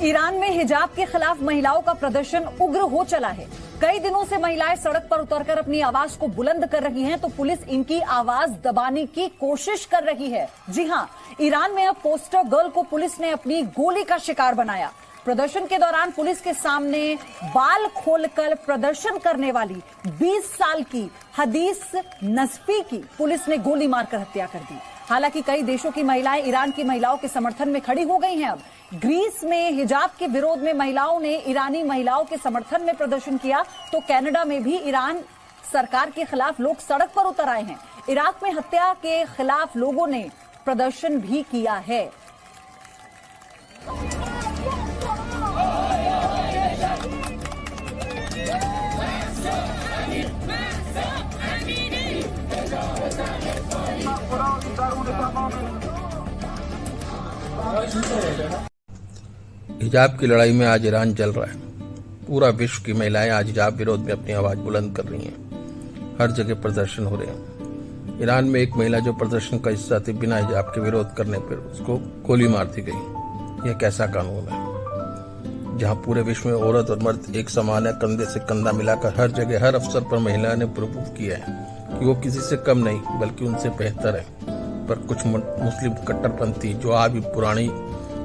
Iran में हिजाब के खिलाफ महिलाओं का प्रदर्शन उग्र हो चला है। कई दिनों से महिलाएं सड़क पर उतरकर अपनी आवाज को बुलंद कर रही हैं, तो पुलिस इनकी आवाज दबाने की कोशिश कर रही है। जी हां, ईरान में अब पोस्टर गर्ल को पुलिस ने अपनी गोली का शिकार बनाया। प्रदर्शन के दौरान पुलिस के सामने बाल खोलकर प्रदर्शन करने वाली 20 साल की हदीस नजफी की पुलिस ने गोली मारकर हत्या कर दी। हालांकि कई देशों की महिलाएं ईरान की महिलाओं के समर्थन में खड़ी हो गई हैं। अब ग्रीस में हिजाब के विरोध में महिलाओं ने ईरानी महिलाओं के समर्थन में प्रदर्शन किया, तो कनाडा में भी ईरान सरकार के खिलाफ लोग सड़क पर उतर आए हैं। इराक में हत्या के खिलाफ लोगों ने प्रदर्शन भी किया है। हिजाब की लड़ाई में आज ईरान जल रहा है। पूरा विश्व की महिलाएं आज हिजाब विरोध में अपनी आवाज बुलंद कर रही हैं। हर जगह प्रदर्शन हो रहे हैं। ईरान में एक महिला जो प्रदर्शन का हिस्सा थी, बिना हिजाब के विरोध करने पर उसको गोली मार दी गई। यह कैसा कानून है जहां पूरे विश्व में औरत और मर्द एक समान है। कंधे से कंधा मिलाकर हर जगह हर अवसर पर महिला ने प्रूव किया है कि वो किसी से कम नहीं बल्कि उनसे बेहतर है। पर कुछ मुस्लिम कट्टरपंथी जो आज भी पुरानी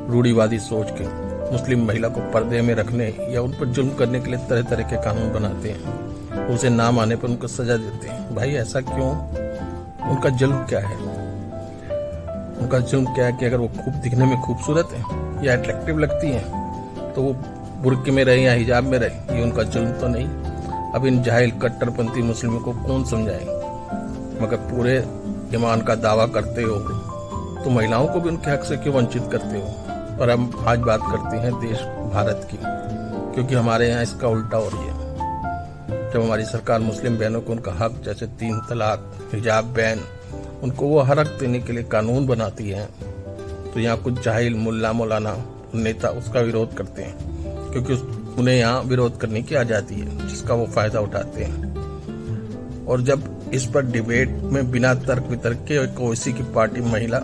रूढ़िवादी सोच के मुस्लिम महिला को पर्दे में रखने या उन पर जुल्म करने के लिए तरह तरह के कानून बनाते हैं, उसे नाम आने पर उनको सजा देते हैं। भाई ऐसा क्यों? उनका जुल्म क्या है? उनका जुल्म क्या है कि अगर वो खूब दिखने में खूबसूरत है या अट्रैक्टिव लगती हैं तो वो बुर्के में रहे या हिजाब में रहे, ये उनका जुल्म तो नहीं। अब इन जाहिल कट्टरपंथी मुस्लिमों को कौन समझाए? मगर पूरे ईमान का दावा करते हो तो महिलाओं को भी उनके हक से क्यों वंचित करते हो? पर हम आज बात करते हैं देश भारत की, क्योंकि हमारे यहाँ इसका उल्टा हो रही है। जब हमारी सरकार मुस्लिम बहनों को उनका हक जैसे 3 तलाक, हिजाब बैन, उनको वो हक देने के लिए कानून बनाती है, तो यहाँ कुछ जाहिल मुल्ला मौलाना नेता उसका विरोध करते हैं, क्योंकि उन्हें यहाँ विरोध करने की आजादी है जिसका वो फायदा उठाते हैं। और जब इस पर डिबेट में बिना तर्क वितर्क के एक ओवैसी की पार्टी महिला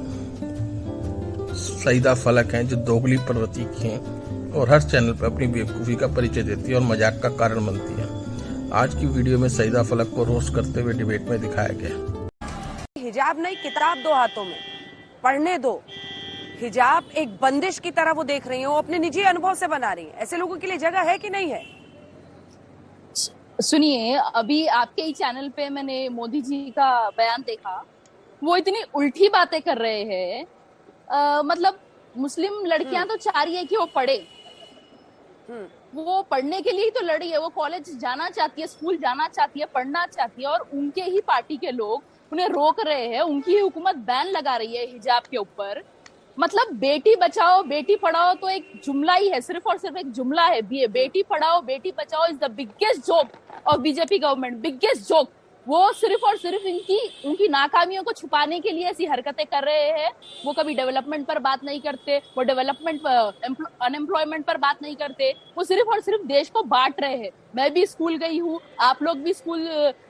सईदा फलक हैं जो दोगली प्रवृत्ति की हैं और हर चैनल पर अपनी बेवकूफ़ी का परिचय देती है और मजाक का कारण बनती है। आज की वीडियो में सईदा फलक को रोस्ट करते हुए डिबेट में दिखाया गया। हिजाब नहीं, किताब दो हाथों में, पढ़ने दो। हिजाब एक बंदिश की तरह वो देख रही है, वो अपने निजी अनुभव से बना रही है। ऐसे लोगों के लिए जगह है कि नहीं है? सुनिए, अभी आपके ही चैनल पे मैंने मोदी जी का बयान देखा। वो इतनी उल्टी बातें कर रहे हैं। मतलब मुस्लिम लड़कियां तो चाह रही है कि वो पढ़े, वो पढ़ने के लिए ही तो लड़ी है। वो कॉलेज जाना चाहती है, स्कूल जाना चाहती है, पढ़ना चाहती है, और उनके ही पार्टी के लोग उन्हें रोक रहे हैं। उनकी ही हुकूमत बैन लगा रही है हिजाब के ऊपर। मतलब बेटी बचाओ बेटी पढ़ाओ तो एक जुमला ही है, सिर्फ और सिर्फ एक जुमला है। Beti Padhao Beti Bachao is the biggest joke of BJP government, biggest joke. वो सिर्फ और सिर्फ उनकी नाकामियों को छुपाने के लिए ऐसी हरकतें कर रहे हैं। वो कभी डेवलपमेंट पर बात नहीं करते, वो अनएम्प्लॉयमेंट पर बात नहीं करते, वो सिर्फ और सिर्फ देश को बांट रहे हैं। मैं भी स्कूल गई हूँ, आप लोग भी स्कूल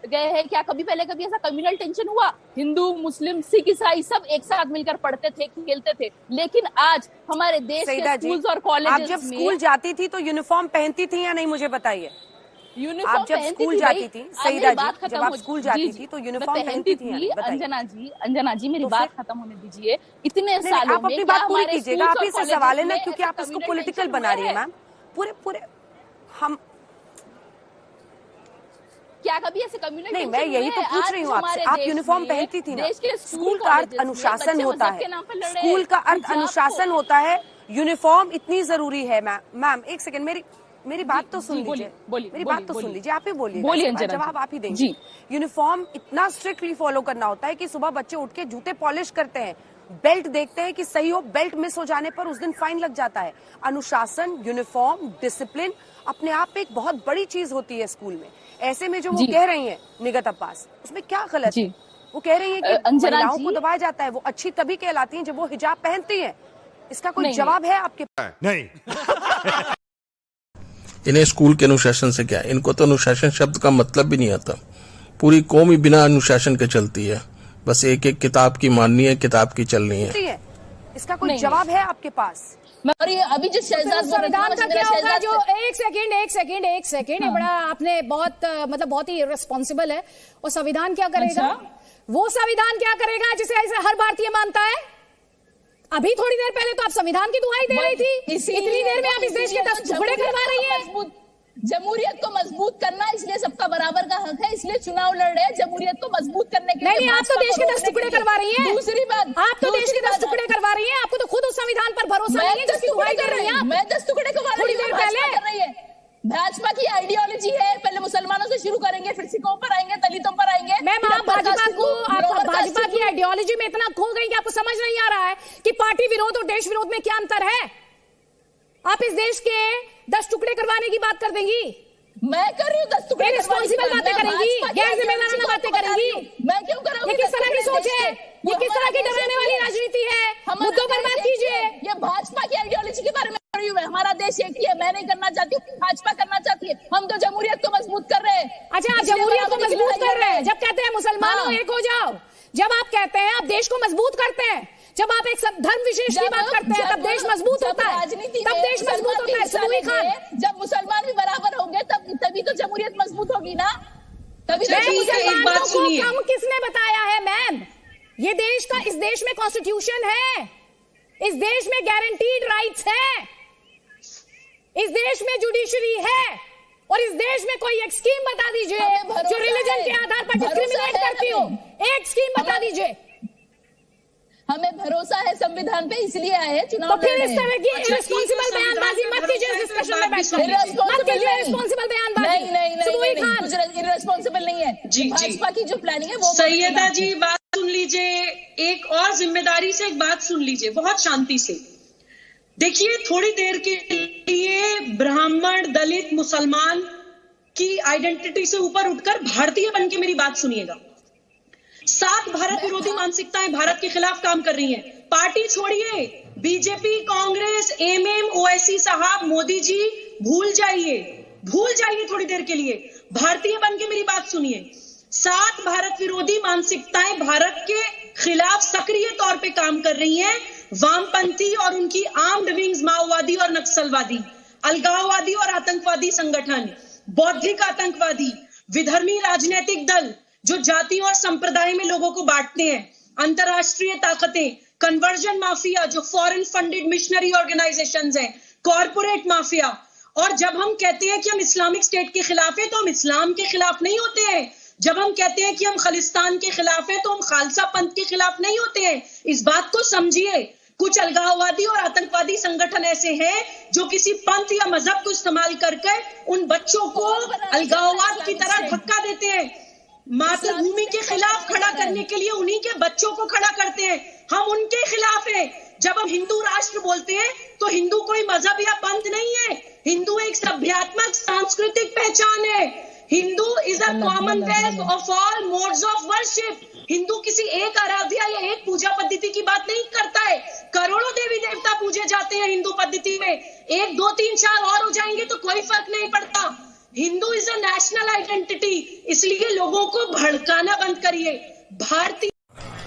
गए हैं। क्या कभी ऐसा कम्युनल टेंशन हुआ? हिंदू मुस्लिम सिख ईसाई सब एक साथ मिलकर पढ़ते थे, खेलते थे। लेकिन आज हमारे देश के स्कूल्स और कॉलेजेस में, आप जब स्कूल जाती थी तो यूनिफॉर्म पहनती थी या नहीं, मुझे बताइए। यूनिफॉर्म आप जब स्कूल जाती थी, सईदा जी, जब आप स्कूल जाती थी तो यूनिफॉर्म पहनती थी? अंजना जी मेरी बात खत्म होने दीजिए। इतने सालों आप अपनी बात पूरी कीजिएगा। आप ही से सवाल है ना, क्योंकि आप इसको पॉलिटिकल बना रही है मैम। पूरे हम क्या कभी ऐसे कम्युनिटी नहीं, मैं यही तो पूछ रही हूँ आपसे। आप यूनिफॉर्म पहनती थी ना? स्कूल का अर्थ अनुशासन होता है, स्कूल का अर्थ अनुशासन होता है। यूनिफॉर्म इतनी जरूरी है मैम। एक सेकंड, मेरी बात तो सुन लीजिए, मेरी बात तो सुन लीजिए। आप ही बोलिए, जवाब आप ही देंगे। यूनिफॉर्म इतना स्ट्रिक्टली फॉलो करना होता है कि सुबह बच्चे उठ के जूते पॉलिश करते हैं, बेल्ट देखते हैं कि सही हो, बेल्ट मिस हो जाने पर उस दिन फाइन लग जाता है। अनुशासन, यूनिफॉर्म, डिसिप्लिन अपने आप में एक बहुत बड़ी चीज होती है स्कूल में। ऐसे में जो वो कह रही है निगत अब्बास, उसमें क्या गलत है? वो कह रही है कि महिलाओं को दबाया जाता है, वो अच्छी तभी कहलाती है जब वो हिजाब पहनती है। इसका कोई जवाब है आपके पास? नहीं। इन्हें स्कूल के अनुशासन से क्या? इनको तो अनुशासन शब्द का मतलब भी नहीं आता। पूरी कौम ही बिना अनुशासन के चलती है, बस एक एक किताब की माननी है, किताब की चलनी है। इसका कोई जवाब है आपके पास? और ये अभी जो शहजाद बोल रहे थे, संविधान का मेरा क्या होगा शहजाद जो एक सेकेंड ये बड़ा आपने बहुत ही इररिस्पॉन्सिबल है। और संविधान क्या करेगा? वो संविधान क्या करेगा जिसे ऐसे हर भारतीय मानता है? अभी थोड़ी देर पहले तो आप संविधान की दुहाई दे रही थी, इतनी देर में आप इस देश के 10 टुकड़े करवा रही है। जमहूरियत को मजबूत करना, इसलिए सबका बराबर का हक है, इसलिए चुनाव लड़ रहे हैं जमहूरियत को मजबूत करने के लिए। नहीं, आप तो देश के 10 टुकड़े करवा रही हैं। दूसरी बात, आप तो देश के 10 टुकड़े करवा रही हैं। आपको तो खुद उस संविधान पर भरोसा नहीं है जिसकी दुहाई कर रही हैं। मैं 10 टुकड़े थोड़ी देर पहले भाजपा की आइडियोलॉजी है, पहले मुसलमानों से शुरू करेंगे, फिर सिखों पर आएंगे, दलितों पर आएंगे। मैम, आप भाजपा की आइडियोलॉजी में इतना खो गई कि आपको समझ नहीं आ रहा है कि पार्टी विरोध और देश विरोध में क्या अंतर है। आप इस देश के 10 टुकड़े करवाने की बात कर देंगी। मैं कर रही हूँ 10 टुकड़े। रिस्पॉन्सिबल बातें करेंगी, गैर जिम्मेदाराना बातें करेंगी। मैं क्यों करूँगी? ये किस तरह की सोच है? ये किस तरह की डराने वाली राजनीति है? मुद्दों पर बात कीजिए। ये भाजपा की आइडियोलॉजी के बारे में कर रही हूँ मैं। हमारा देश एक ही है, मैं नहीं करना चाहती हूँ, भाजपा करना चाहती है। हम तो जमहूरियत को मजबूत कर रहे हैं। अच्छा, आप जमहूरियत को मजबूत कर रहे हैं। जब कहते हैं मुसलमानों एक हो जाओ, जब आप कहते हैं आप देश को मजबूत करते हैं, जब आप एक धर्म विशेष की बात करते हैं, तब देश मजबूत होता है। तब देश मजबूत होता है। सुनूई खान, जब मुसलमान भी बराबर होंगे तभी तो जमहूरियत मजबूत होगी ना। तभी मुसलमानों को कम किसने बताया है मैम? ये इस देश में कॉन्स्टिट्यूशन है, इस देश में गारंटीड राइट्स है, इस देश में जुडिशरी है, और इस देश में कोई एक स्कीम बता दीजिए जो रिलीजन के आधार पर डिस्क्रिमिनेट करती हो। एक स्कीम बता दीजिए। हमें भरोसा है संविधान पे, इसलिए आए हैं चुनाव। तो फिर इस तरह की इररिस्पॉन्सिबल बयानबाजी मत कीजिए डिस्कशन में बैठकर। मत कीजिए इररिस्पॉन्सिबल बयानबाजी। नहीं, कुछ इररिस्पॉन्सिबल नहीं है। जी, भाजपा की जो प्लानिंग है वो। सैयदा जी, बात सुन लीजिए, एक और जिम्मेदारी से एक बात सुन लीजिए, बहुत शांति से। देखिए, थोड़ी देर के लिए ब्राह्मण, दलित, मुसलमान की आइडेंटिटी से ऊपर उठकर भारतीय बन के मेरी बात सुनिएगा। 7 भारत विरोधी मानसिकताएं भारत के खिलाफ काम कर रही हैं। पार्टी छोड़िए, बीजेपी, कांग्रेस, एमएम, ओवैसी साहब, मोदी जी, भूल जाइए थोड़ी देर के लिए। भारतीय बन के मेरी बात सुनिए। 7 भारत विरोधी मानसिकताएं भारत के खिलाफ सक्रिय तौर पे काम कर रही हैं। वामपंथी और उनकी आर्म्ड विंग्स, माओवादी और नक्सलवादी, अलगाववादी और आतंकवादी संगठन, बौद्धिक आतंकवादी, विधर्मी राजनीतिक दल जो जाति और संप्रदाय में लोगों को बांटते हैं, अंतरराष्ट्रीय ताकतें, कन्वर्जन माफिया जो फॉरेन फंडेड मिशनरी ऑर्गेनाइजेशंस हैं, कॉर्पोरेट माफिया। और जब हम कहते हैं कि हम इस्लामिक स्टेट के खिलाफ हैं, तो हम इस्लाम के खिलाफ नहीं होते हैं। जब हम कहते हैं कि हम खालिस्तान के खिलाफ हैं, तो हम खालसा पंथ के खिलाफ नहीं होते हैं। इस बात को समझिए। कुछ अलगाववादी और आतंकवादी संगठन ऐसे हैं जो किसी पंथ या मजहब को इस्तेमाल करके उन बच्चों को अलगाववाद की तरह धक्का देते हैं। मातृभूमि के खिलाफ खड़ा करने के लिए उन्हीं के बच्चों को खड़ा करते हैं। हम उनके खिलाफ हैं। जब हम हिंदू राष्ट्र बोलते हैं तो हिंदू कोई मजहब या पंथ नहीं है। हिंदू एक सभ्यात्मक सांस्कृतिक पहचान है। Hindu is a Commonwealth of all modes of worship. Hindu किसी एक आराध्या या एक पूजा पद्धति की बात नहीं करता है। करोड़ों देवी देवता पूजे जाते हैं हिंदू पद्धति में। 1, 2, 3, 4 और हो जाएंगे तो कोई फर्क नहीं पड़ता। Hindu is a national identity. इसलिए लोगों को भड़काना बंद करिए। भारतीय,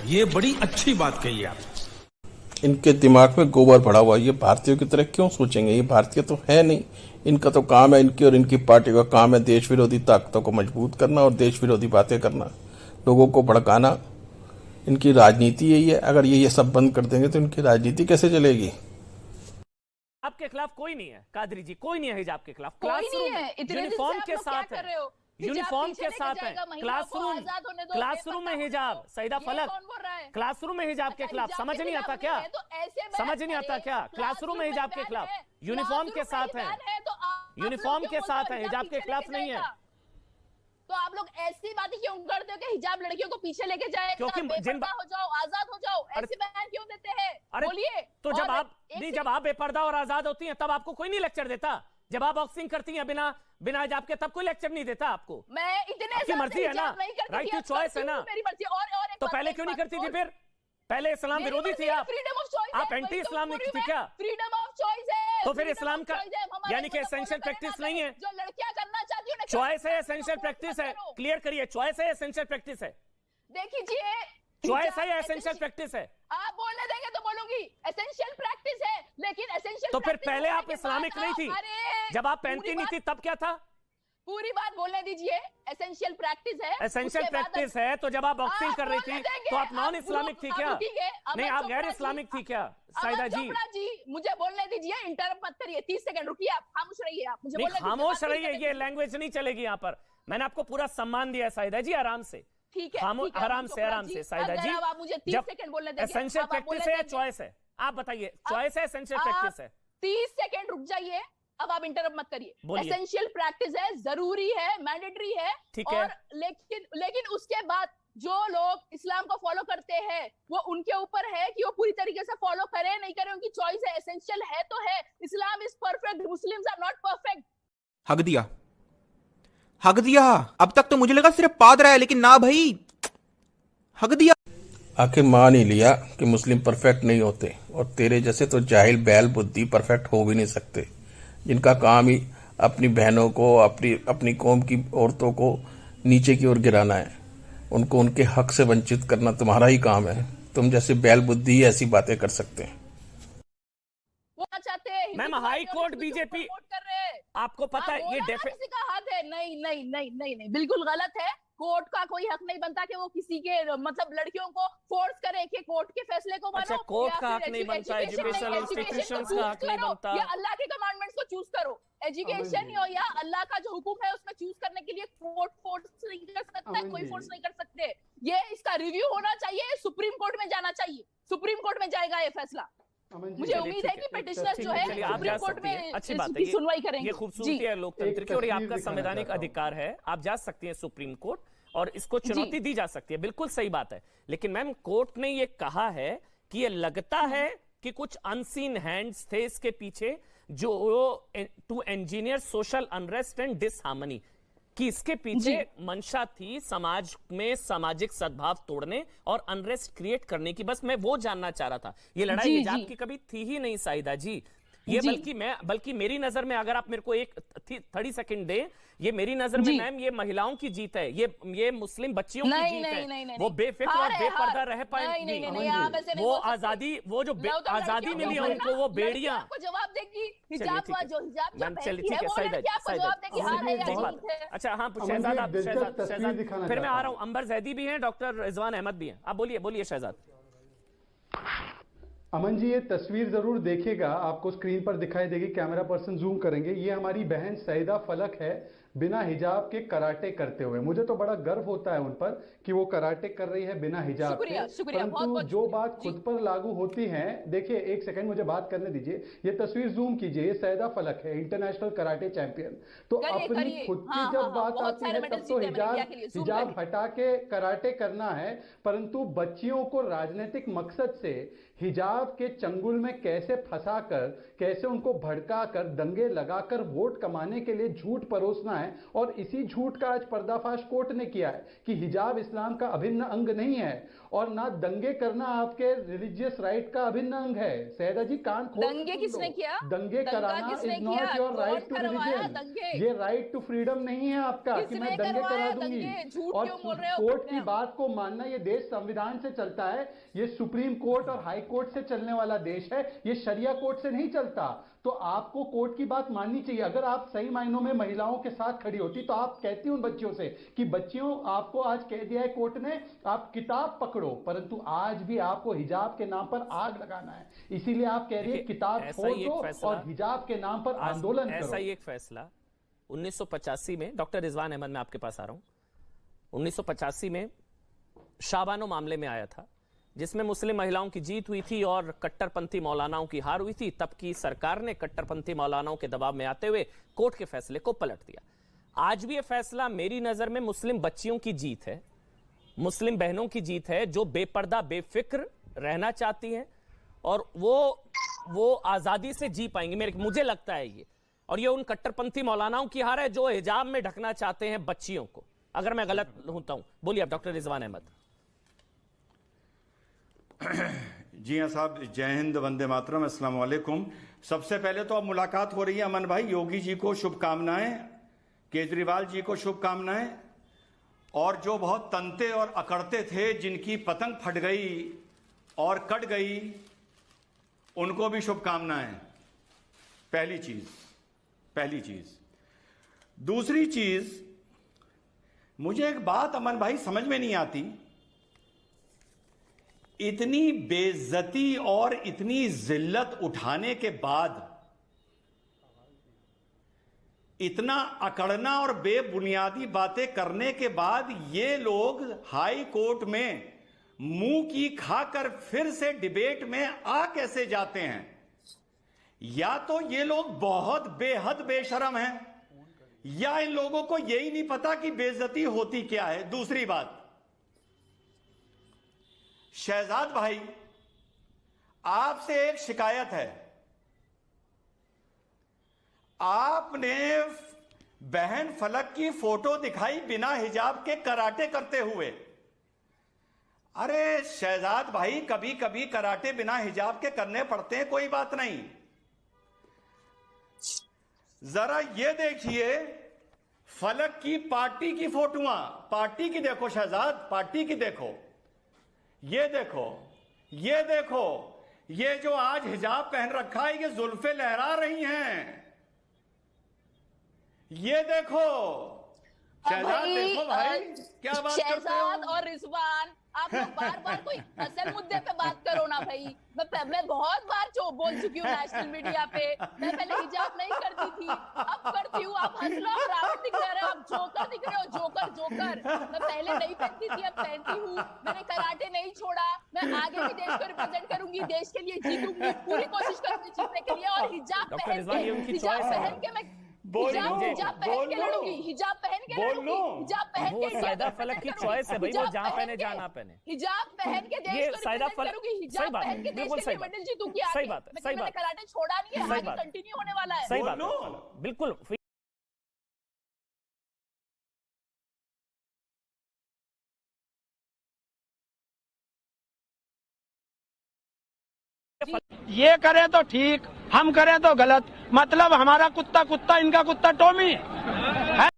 ये बड़ी अच्छी बात कही आप। इनके दिमाग में गोबर भरा हुआ। ये भारतीयों की तरह क्यों सोचेंगे? ये भारतीय तो है नहीं। इनका तो काम है, इनकी और इनकी पार्टी का काम है देश विरोधी ताकतों को मजबूत करना और देश विरोधी बातें करना, लोगों को भड़काना। इनकी राजनीति यही है। अगर ये सब बंद कर देंगे तो इनकी राजनीति कैसे चलेगी? आपके खिलाफ कोई नहीं है कादरी जी, कोई नहीं है हिजाब के खिलाफ। कोई नहीं है। यूनिफॉर्म के साथ है, यूनिफॉर्म के साथ है। क्लासरूम में हिजाब, सईदा फलक, क्लासरूम में हिजाब के खिलाफ समझ नहीं आता क्या? समझ नहीं आता क्या? क्लासरूम में हिजाब के खिलाफ, यूनिफॉर्म के साथ है, यूनिफॉर्म के साथ है, हिजाब के खिलाफ नहीं है। तो आप लोग ऐसी बातें क्यों करते हो कि हिजाब लड़कियों को पीछे लेके जाएगा, क्योंकि बेपर्दा हो जाओ, आजाद हो जाओ, ऐसे बयान क्यों देते हैं? बोलिए। तो जब आप बेपर्दा और आजाद होती हैं तब आपको कोई नहीं लेक्चर देता। जब आप बॉक्सिंग करती हैं बिना हिजाब के तब कोई लेक्चर नहीं देता आपको। मैं इतने आपकी मर्जी है ना, राइट टू चॉइस है ना। मेरी मर्जी। और तो पहले क्यों नहीं करती थी? फिर पहले इस्लाम विरोधी थी आप एंटी इस्लामिक थी क्या? फ्रीडम ऑफ चॉइस है। तो फिर इस्लाम का यानी कि एसेंशियल प्रैक्टिस नहीं है। जो लड़कियां करना चाहती है चॉइस है, एसेंशियल प्रैक्टिस है। क्लियर करिए, चॉइस है, एसेंशियल प्रैक्टिस है। देखिए, चॉइस है या एसेंशियल प्रैक्टिस है? आप बोलने देंगे तो बोलूंगी। एसेंशियल प्रैक्टिस है। लेकिन एसेंशियल तो फिर पहले आप इस्लामिक नहीं थी, जब आप पहनती नहीं थी तब क्या था? पूरी बात बोलने दीजिए। एसेंशियल प्रैक्टिस है, एसेंशियल प्रैक्टिस है, तो जब आप बॉक्सिंग कर रही थी तो आप नॉन इस्लामिक थी क्या? नहीं, आप गैर इस्लामिक थी क्या साहिदा जी? मुझे बोलने दीजिए, इंटरप्ट मत करिए। 30 सेकंड रुकिए, आप खामोश रहिए। आप मुझे बोलने दीजिए, खामोश रहिए, ये लैंग्वेज नहीं चलेगी यहाँ पर। मैंने आपको पूरा सम्मान दिया साहिदा जी, आराम से। ठीक है, आराम से साहिदा जी। आप मुझे 30 सेकंड बोलने देंगे। एसेंशियल प्रैक्टिस है या चॉइस है? आप बताइए, चॉइस है एसेंशियल प्रैक्टिस है? 30 सेकंड रुक जाइए, अब आप इंटरप्ट मत करिए। एसेंशियल प्रैक्टिस है, जरूरी है, मैंडेटरी है, ठीक है। और लेकिन उसके बाद जो लोग इस्लाम को फॉलो करते हैं वो उनके ऊपर है कि वो पूरी तरीके से फॉलो करें नहीं करें, उनकी चॉइस है। एसेंशियल है तो है। Islam is perfect, Muslims are not perfect. हक दिया, हक दिया। अब तक तो मुझे लगा सिर्फ पाद रहा है, लेकिन ना भाई, हक दिया। आखिर मान ही लिया कि मुस्लिम परफेक्ट नहीं होते, और तेरे जैसे तो जाहिल बैल बुद्धि परफेक्ट हो भी नहीं सकते, जिनका काम ही अपनी बहनों को, अपनी कौम की औरतों को नीचे की ओर गिराना है, उनको उनके हक से वंचित करना तुम्हारा ही काम है। तुम जैसे बैल बुद्धि ही ऐसी बातें कर सकते हैं। मैम, हाई कोर्ट बीजेपी आपको पता है ये किसी का हक है? नहीं, बिल्कुल गलत है। कोर्ट का कोई हक नहीं बनता कि वो किसी के मतलब लड़कियों को फोर्स करे कि कोर्ट के फैसले को मानो। अच्छा, कोर्ट का हक नहीं बनता, एजुकेशनल इंस्टीट्यूशंस का हक नहीं बनता, या अल्लाह के कमांडमेंट्स को चूज करो। एजुकेशन हो या अल्लाह का जो हुक्म है उसमें चूज करने के लिए कोर्ट फोर्स नहीं कर सकता, कोई फोर्स नहीं कर सकते। ये इसका रिव्यू होना चाहिए, सुप्रीम कोर्ट में जाना चाहिए, सुप्रीम कोर्ट में जाएगा ये फैसला। मुझे उम्मीद है कि पिटिशनर जो है सुप्रीम कोर्ट में अच्छी बात है, सुनवाई करेंगे। ये खूबसूरती है लोकतंत्र की, और ये आपका संवैधानिक अधिकार है, आप जा सकती हैं सुप्रीम कोर्ट और इसको चुनौती दी जा सकती है, बिल्कुल सही बात है। लेकिन मैम, कोर्ट ने ये कहा है कि ये लगता है कि कुछ अनसीन हैंड्स थे इसके पीछे, जो to engineer social unrest and disharmony, कि इसके पीछे मंशा थी समाज में सामाजिक सद्भाव तोड़ने और अनरेस्ट क्रिएट करने की। बस मैं वो जानना चाह रहा था। ये लड़ाई हिजाब की कभी थी ही नहीं साहिदा जी, ये बल्कि मेरी नजर में, अगर आप मेरे को एक 30 सेकंड दें, ये मेरी नजर में मैम ये महिलाओं की जीत है, ये मुस्लिम बच्चियों की जीत है। वो बेफिक्र और बेपर्दा रह पाएंगी, वो आजादी, वो जो आजादी मिली है उनको, वो बेड़ियां जवाब देगी। हिजाब जो हिजाब मैम, चलिए ठीक है, सही है। अच्छा हाँ, शहजाद, फिर मैं आ रहा हूँ। अंबर जैदी भी हैं, डॉक्टर रिजवान अहमद भी हैं। आप बोलिए शहजाद। अमन जी, ये तस्वीर जरूर देखिएगा, आपको स्क्रीन पर दिखाई देगी, कैमरा पर्सन जूम करेंगे। ये हमारी बहन सईदा फलक है, बिना हिजाब के कराटे करते हुए। मुझे तो बड़ा गर्व होता है उन पर कि वो कराटे कर रही है बिना हिजाब के। परंतु जो बात खुद पर लागू होती है, देखिए एक सेकंड मुझे बात करने दीजिए। ये तस्वीर जूम कीजिए, ये सईदा फलक है, इंटरनेशनल कराटे चैंपियन। तो अपनी खुद की जब बात आती है तब तो हिजाब हटा के कराटे करना है, परंतु बच्चियों को राजनीतिक मकसद से हिजाब के चंगुल में कैसे फंसाकर, कैसे उनको भड़काकर, दंगे लगाकर वोट कमाने के लिए झूठ परोसना है। और इसी झूठ का आज पर्दाफाश कोर्ट ने किया है कि हिजाब इस्लाम का अभिन्न अंग नहीं है, और ना दंगे करना आपके रिलीजियस राइट का अभिन्न अंग है। सैदा जी, कान खोल, दंगे किसने किया? दंगे कराना is not your right to religion. ये राइट टू फ्रीडम नहीं है आपका कि मैं दंगे करा दूंगी। और कोर्ट की बात को मानना, ये देश संविधान से चलता है, ये सुप्रीम कोर्ट और हाई कोर्ट से चलने वाला देश है, ये शरिया कोर्ट से नहीं चलता। तो आपको कोर्ट की बात माननी चाहिए। अगर आप सही मायनों में महिलाओं के साथ खड़ी होती तो आप कहती उन बच्चियों से कि बच्चियों, आपको आज कह दिया है कोर्ट ने, आप किताब पकड़ो, परंतु आज भी आपको हिजाब के नाम पर आग लगाना है। इसीलिए आप कह रही है किताब छोड़ दो और हिजाब के नाम पर आंदोलन करो। ऐसा ही एक फैसला 1985 में, डॉक्टर रिजवान अहमद, मैं आपके पास आ रहा हूं, 1985 में शाबानो मामले में आया था, जिसमें मुस्लिम महिलाओं की जीत हुई थी और कट्टरपंथी मौलानाओं की हार हुई थी। तब की सरकार ने कट्टरपंथी मौलानाओं के दबाव में आते हुए कोर्ट के फैसले को पलट दिया। आज भी यह फैसला मेरी नजर में मुस्लिम बच्चियों की जीत है, मुस्लिम बहनों की जीत है, जो बेपर्दा बेफिक्र रहना चाहती हैं और वो आजादी से जी पाएंगी, मुझे लगता है ये। और ये उन कट्टरपंथी मौलानाओं की हार है जो हिजाब में ढकना चाहते हैं बच्चियों को। अगर मैं गलत होता हूं, बोलिए आप डॉक्टर रिजवान अहमद। जी हाँ साहब, जय हिंद, वंदे मातरम, अस्सलाम वालेकुम। सबसे पहले तो अब मुलाकात हो रही है अमन भाई, योगी जी को शुभकामनाएं, केजरीवाल जी को शुभकामनाएं, और जो बहुत तंते और अकड़ते थे, जिनकी पतंग फट गई और कट गई, उनको भी शुभकामनाएं। पहली चीज। दूसरी चीज, मुझे एक बात अमन भाई समझ में नहीं आती, इतनी बेइज्जती और इतनी जिल्लत उठाने के बाद, इतना अकड़ना और बेबुनियादी बातें करने के बाद ये लोग हाई कोर्ट में मुंह की खाकर फिर से डिबेट में आ कैसे जाते हैं? या तो ये लोग बहुत बेहद बेशरम हैं, या इन लोगों को यही नहीं पता कि बेइज्जती होती क्या है। दूसरी बात, शहजाद भाई, आपसे एक शिकायत है। आपने बहन फलक की फोटो दिखाई बिना हिजाब के कराटे करते हुए। अरे शहजाद भाई, कभी कभी कराटे बिना हिजाब के करने पड़ते हैं, कोई बात नहीं। जरा ये देखिए फलक की पार्टी की फोटोआं, पार्टी की देखो शहजाद, पार्टी की देखो, ये देखो, ये देखो, ये जो आज हिजाब पहन रखा है ये जुल्फे लहरा रही हैं। ये देखो शहजाद, देखो भाई क्या बात करते हो। शहजाद और रिजवान, आप लोग बार बार कोई असल मुद्दे पे बात करो ना भाई। मैं बहुत बार जो बोल चुकी हूँ नेशनल मीडिया पे, मैं पहले हिजाब नहीं करती थी, अब करती हूँ। आप हंस लो, रावण दिख रहे हो, आप जोकर दिख रहे हो, जोकर। मैं पहले नहीं पहनती थी, अब पहनती हूँ। मैंने कराटे नहीं छोड़ा, मैं आगे भी देश को रिप्रेजेंट करूंगी, देश के लिए जीतूंगी, पूरी कोशिश करूंगी जीतने के लिए। और हिजाब पहन के मैं हिजाब पहन के लड़ूंगी, हिजाब पहन के लड़ूंगी, हिजाब पहन के। सायदा फलक की चॉइस है भाई, वो जहाँ पहने जहाँ ना पहने। हिजाब पहन के देश को रिप्रेजेंट करूंगी, हिजाब पहन के देश के लिए मेडल जीतूंगी। सही बात है, सही बात। कराटे छोड़ा नहीं है, आगे कंटिन्यू होने वाला है। सही बात है, बिल्कुल। ये करे तो ठीक, हम करें तो गलत। मतलब हमारा कुत्ता कुत्ता, इनका कुत्ता टॉमी है।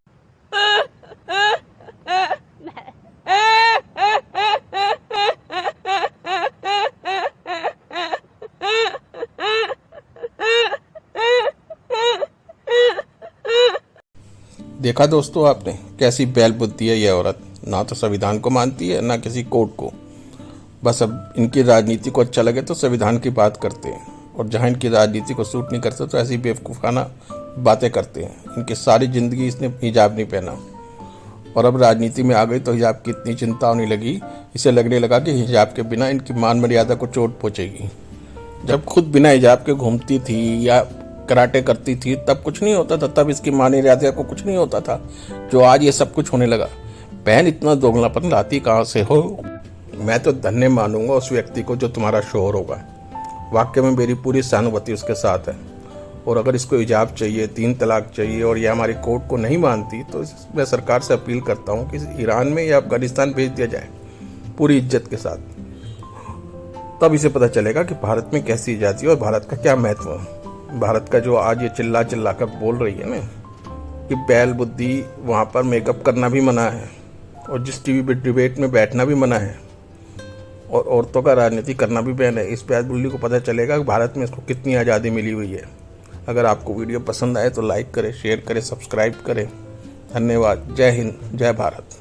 देखा दोस्तों आपने, कैसी बैल बुद्धि है ये औरत। ना तो संविधान को मानती है, ना किसी कोर्ट को। बस अब इनकी राजनीति को अच्छा लगे तो संविधान की बात करते हैं, और जहाँ इनकी राजनीति को सूट नहीं करता तो ऐसी बेवकूफ़ाना बातें करते हैं। इनकी सारी ज़िंदगी इसने हिजाब नहीं पहना, और अब राजनीति में आ गई तो हिजाब की इतनी चिंता होने लगी, इसे लगने लगा कि हिजाब के बिना इनकी मान मर्यादा को चोट पहुँचेगी। जब खुद बिना हिजाब के घूमती थी या कराटे करती थी तब कुछ नहीं होता था, तब इसकी मान मर्यादा को कुछ नहीं होता था, जो आज ये सब कुछ होने लगा। बहन, इतना दोगलापन लाती कहाँ से हो? मैं तो धन्य मानूंगा उस व्यक्ति को जो तुम्हारा शोहर होगा। वाकई में मेरी पूरी सहानुभूति उसके साथ है। और अगर इसको हिजाब चाहिए, 3 तलाक चाहिए, और यह हमारी कोर्ट को नहीं मानती, तो मैं सरकार से अपील करता हूँ कि ईरान में या अफगानिस्तान भेज दिया जाए पूरी इज्जत के साथ। तब इसे पता चलेगा कि भारत में कैसी आज़ादी और भारत का क्या महत्व है। भारत का जो आज ये चिल्ला चिल्ला कर बोल रही है ना कि बैल बुद्धि, वहाँ पर मेकअप करना भी मना है, और जिस टीवी पे डिबेट में बैठना भी मना है, और औरतों का राजनीति करना भी बैन है। इस प्याज बुल्ली को पता चलेगा कि भारत में इसको कितनी आज़ादी मिली हुई है। अगर आपको वीडियो पसंद आए तो लाइक करें, शेयर करें, सब्सक्राइब करें। धन्यवाद। जय हिंद, जय भारत।